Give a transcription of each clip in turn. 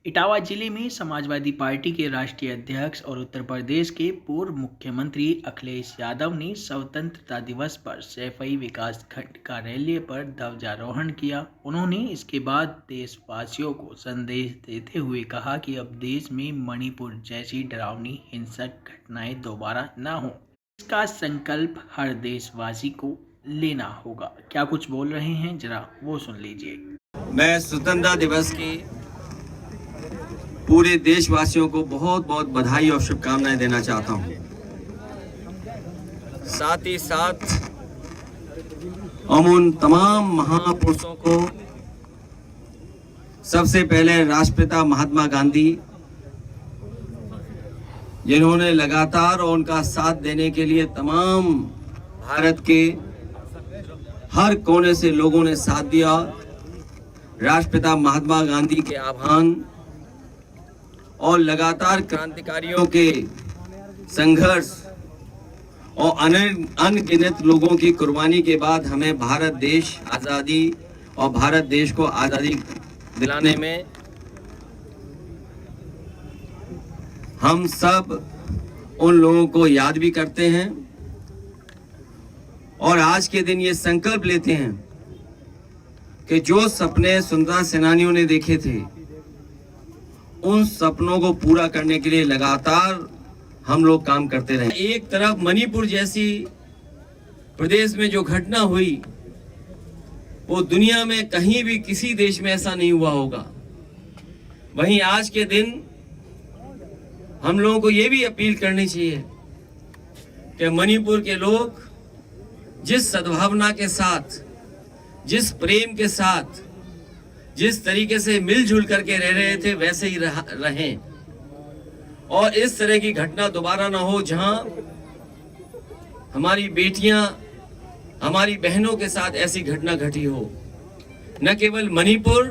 इटावा जिले में समाजवादी पार्टी के राष्ट्रीय अध्यक्ष और उत्तर प्रदेश के पूर्व मुख्यमंत्री अखिलेश यादव ने स्वतंत्रता दिवस पर सैफई विकास खंड कार्यालय पर ध्वजारोहण किया। उन्होंने इसके बाद देशवासियों को संदेश देते हुए कहा कि अब देश में मणिपुर जैसी डरावनी हिंसक घटनाएं दोबारा न हो, इसका संकल्प हर देशवासी को लेना होगा। क्या कुछ बोल रहे हैं, जरा वो सुन लीजिए। मैं स्वतंत्रता दिवस की पूरे देशवासियों को बहुत बहुत बधाई और शुभकामनाएं देना चाहता हूं। साथ ही साथ हम उन तमाम महापुरुषों को, सबसे पहले राष्ट्रपिता महात्मा गांधी, जिन्होंने लगातार और उनका साथ देने के लिए तमाम भारत के हर कोने से लोगों ने साथ दिया। राष्ट्रपिता महात्मा गांधी के आह्वान और लगातार क्रांतिकारियों के संघर्ष और अनगिनत लोगों की कुर्बानी के बाद हमें भारत देश आज़ादी और भारत देश को आज़ादी दिलाने में हम सब उन लोगों को याद भी करते हैं और आज के दिन ये संकल्प लेते हैं कि जो सपने स्वतंत्रता सेनानियों ने देखे थे, उन सपनों को पूरा करने के लिए लगातार हम लोग काम करते रहे। एक तरफ मणिपुर जैसी प्रदेश में जो घटना हुई, वो दुनिया में कहीं भी किसी देश में ऐसा नहीं हुआ होगा। वहीं आज के दिन हम लोगों को ये भी अपील करनी चाहिए कि मणिपुर के लोग जिस सद्भावना के साथ, जिस प्रेम के साथ, जिस तरीके से मिलजुल करके रह रहे थे, वैसे ही रहें और इस तरह की घटना दोबारा ना हो, जहां हमारी बेटियां, हमारी बहनों के साथ ऐसी घटना घटी हो। न केवल मणिपुर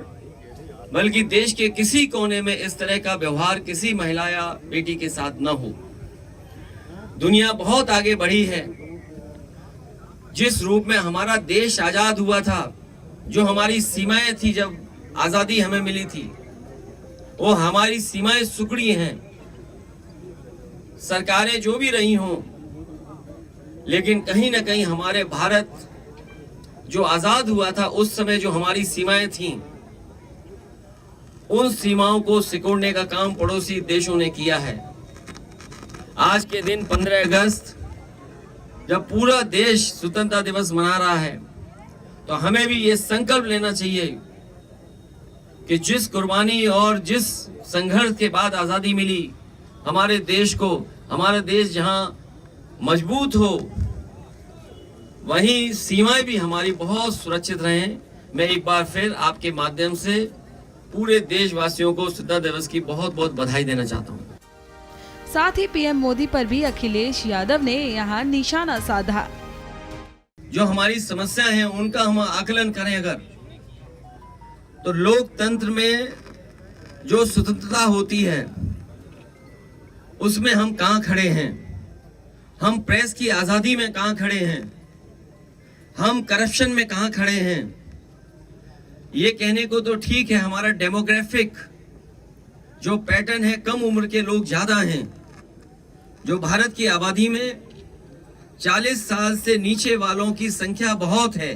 बल्कि देश के किसी कोने में इस तरह का व्यवहार किसी महिला या बेटी के साथ न हो। दुनिया बहुत आगे बढ़ी है। जिस रूप में हमारा देश आजाद हुआ था, जो हमारी सीमाएं थी, जब आजादी हमें मिली थी, वो हमारी सीमाएं सुकड़ी हैं। सरकारें जो भी रही हों, लेकिन कहीं ना कहीं हमारे भारत जो आजाद हुआ था, उस समय जो हमारी सीमाएं थीं, उन सीमाओं को सिकोड़ने का काम पड़ोसी देशों ने किया है। आज के दिन 15 अगस्त जब पूरा देश स्वतंत्रता दिवस मना रहा है, तो हमें भी ये संकल्प लेना चाहिए कि जिस कुर्बानी और जिस संघर्ष के बाद आज़ादी मिली हमारे देश को, हमारा देश जहां मजबूत हो, वहीं सीमाएं भी हमारी बहुत सुरक्षित रहें। मैं एक बार फिर आपके माध्यम से पूरे देशवासियों को स्वतंत्रता दिवस की बहुत बहुत बधाई देना चाहता हूं। साथ ही पीएम मोदी पर भी अखिलेश यादव ने यहां निशाना साधा। जो हमारी समस्या है उनका हम आकलन करें अगर, तो लोकतंत्र में जो स्वतंत्रता होती है उसमें हम कहां खड़े हैं, हम प्रेस की आजादी में कहां खड़े हैं, हम करप्शन में कहां खड़े हैं। ये कहने को तो ठीक है, हमारा डेमोग्राफिक जो पैटर्न है, कम उम्र के लोग ज्यादा हैं। जो भारत की आबादी में 40 साल से नीचे वालों की संख्या बहुत है।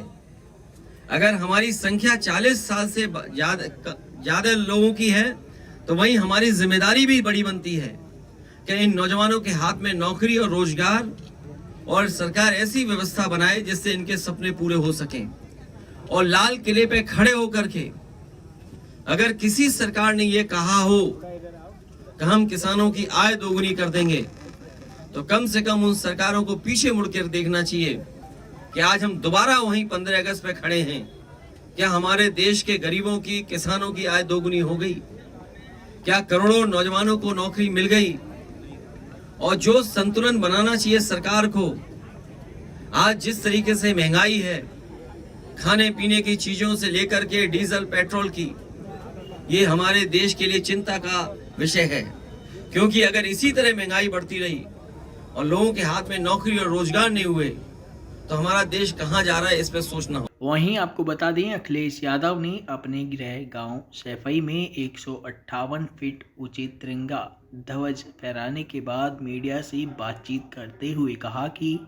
अगर हमारी संख्या 40 साल से ज्यादा लोगों की है, तो वहीं हमारी जिम्मेदारी भी बड़ी बनती है कि इन नौजवानों के हाथ में नौकरी और रोजगार, और सरकार ऐसी व्यवस्था बनाए जिससे इनके सपने पूरे हो सकें। और लाल किले पे खड़े होकर के अगर किसी सरकार ने ये कहा हो कि हम किसानों की आय दोगुनी कर देंगे, तो कम से कम उन सरकारों को पीछे मुड़कर देखना चाहिए कि आज हम दोबारा वहीं 15 अगस्त पे खड़े हैं। क्या हमारे देश के गरीबों की, किसानों की आय दोगुनी हो गई? क्या करोड़ों नौजवानों को नौकरी मिल गई? और जो संतुलन बनाना चाहिए सरकार को, आज जिस तरीके से महंगाई है, खाने पीने की चीजों से लेकर के डीजल पेट्रोल की, ये हमारे देश के लिए चिंता का विषय है। क्योंकि अगर इसी तरह महंगाई बढ़ती रही और लोगों के हाथ में नौकरी और रोजगार नहीं हुए, तो हमारा देश कहां जा रहा है, इस पर सोचना हो। वहीं आपको बता दें, अखिलेश यादव ने अपने गृह गांव सैफई में 158 फीट ऊंचे तिरंगा ध्वज फहराने के बाद मीडिया से बातचीत करते हुए कहा कि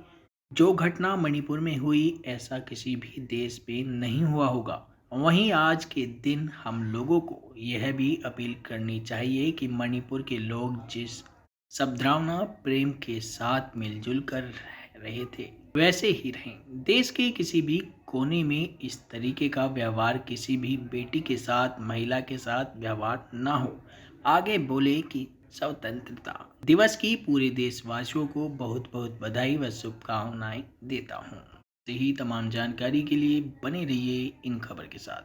जो घटना मणिपुर में हुई ऐसा किसी भी देश में नहीं हुआ होगा। वहीं आज के दिन हम लोगों को यह भी अपील करनी चाहिए कि मणिपुर के लोग जिस सद्भावना प्रेम के साथ मिलजुल कर रह रहे थे वैसे ही रहें। देश के किसी भी कोने में इस तरीके का व्यवहार किसी भी बेटी के साथ, महिला के साथ व्यवहार ना हो। आगे बोले कि स्वतंत्रता दिवस की पूरे देशवासियों को बहुत बहुत बधाई व शुभकामनाएं देता हूं। यही तमाम जानकारी के लिए बने रहिए इन खबर के साथ।